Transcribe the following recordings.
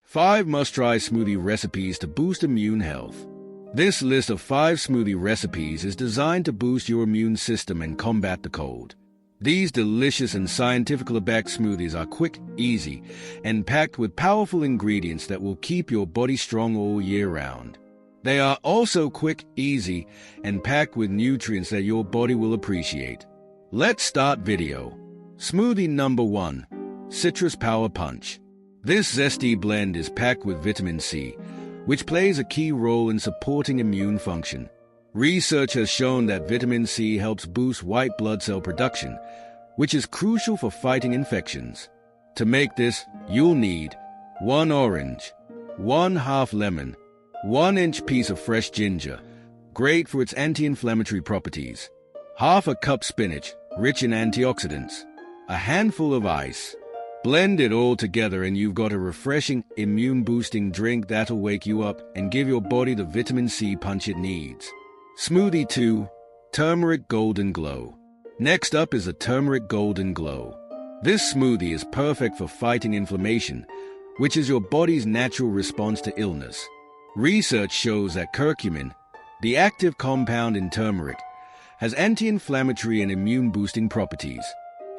5 must-try smoothie recipes to boost immune health. This list of 5 smoothie recipes is designed to boost your immune system and combat the cold. These delicious and scientifically backed smoothies are quick, easy, and packed with powerful ingredients that will keep your body strong all year round. They are also quick, easy, and packed with nutrients that your body will appreciate. Let's start video. Smoothie number 1. Citrus Power Punch. This zesty blend is packed with vitamin C, which plays a key role in supporting immune function. Research has shown that vitamin C helps boost white blood cell production, which is crucial for fighting infections. To make this, you'll need 1 orange, 1/2 lemon, 1-inch piece of fresh ginger, great for its anti-inflammatory properties, 1/2 cup spinach, rich in antioxidants, a handful of ice. Blend it all together and you've got a refreshing, immune-boosting drink that'll wake you up and give your body the vitamin C punch it needs. Smoothie 2. Turmeric Golden Glow. Next up is the Turmeric Golden Glow. This smoothie is perfect for fighting inflammation, which is your body's natural response to illness. Research shows that curcumin, the active compound in turmeric, has anti-inflammatory and immune-boosting properties.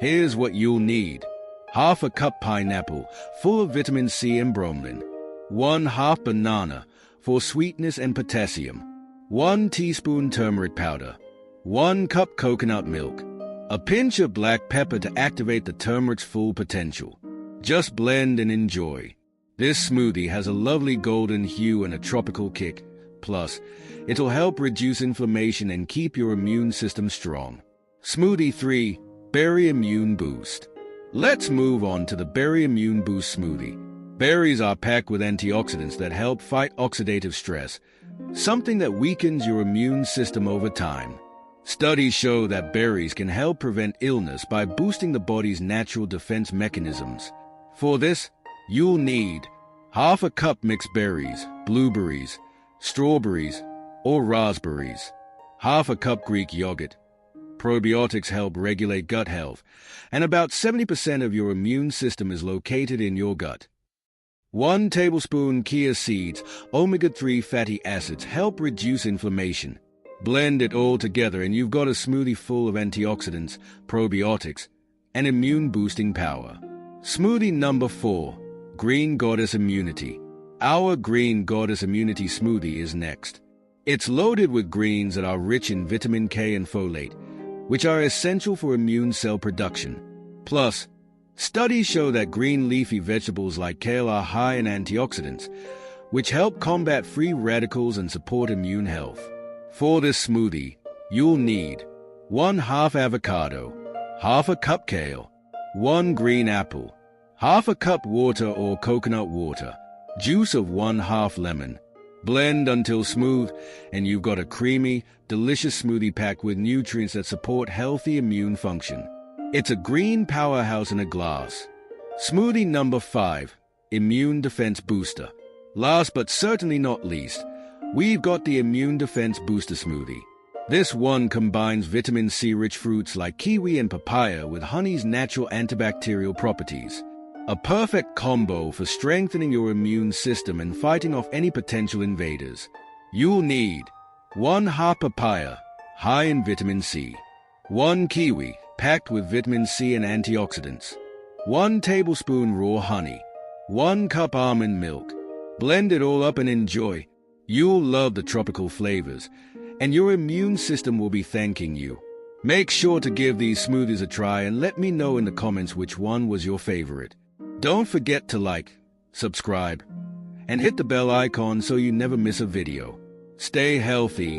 Here's what you'll need. 1/2 cup pineapple, full of vitamin C and bromelain. 1/2 banana, for sweetness and potassium. 1 teaspoon turmeric powder. 1 cup coconut milk. A pinch of black pepper to activate the turmeric's full potential. Just blend and enjoy. This smoothie has a lovely golden hue and a tropical kick. Plus, it'll help reduce inflammation and keep your immune system strong. Smoothie 3. Berry Immune Boost. Let's move on to the Berry Immune Boost smoothie. Berries are packed with antioxidants that help fight oxidative stress, something that weakens your immune system over time. Studies show that berries can help prevent illness by boosting the body's natural defense mechanisms. For this, you'll need 1/2 cup mixed berries, blueberries, strawberries, or raspberries, 1/2 cup Greek yogurt. Probiotics help regulate gut health, and about 70% of your immune system is located in your gut. 1 tablespoon chia seeds, omega-3 fatty acids help reduce inflammation. Blend it all together and you've got a smoothie full of antioxidants, probiotics, and immune-boosting power. Smoothie number 4. Green Goddess Immunity. Our Green Goddess Immunity smoothie is next. It's loaded with greens that are rich in vitamin K and folate, which are essential for immune cell production. Plus, studies show that green leafy vegetables like kale are high in antioxidants, which help combat free radicals and support immune health. For this smoothie, you'll need 1/2 avocado, 1/2 cup kale, 1 green apple, 1/2 cup water or coconut water, juice of 1/2 lemon. Blend until smooth, and you've got a creamy, delicious smoothie packed with nutrients that support healthy immune function. It's a green powerhouse in a glass. Smoothie number 5. Immune Defense Booster. Last but certainly not least, we've got the Immune Defense Booster smoothie. This one combines vitamin C-rich fruits like kiwi and papaya with honey's natural antibacterial properties. A perfect combo for strengthening your immune system and fighting off any potential invaders. You'll need 1/2 papaya, high in vitamin C. 1 kiwi, packed with vitamin C and antioxidants. 1 tablespoon raw honey. 1 cup almond milk. Blend it all up and enjoy. You'll love the tropical flavors, and your immune system will be thanking you. Make sure to give these smoothies a try and let me know in the comments which one was your favorite. Don't forget to like, subscribe, and hit the bell icon so you never miss a video. Stay healthy.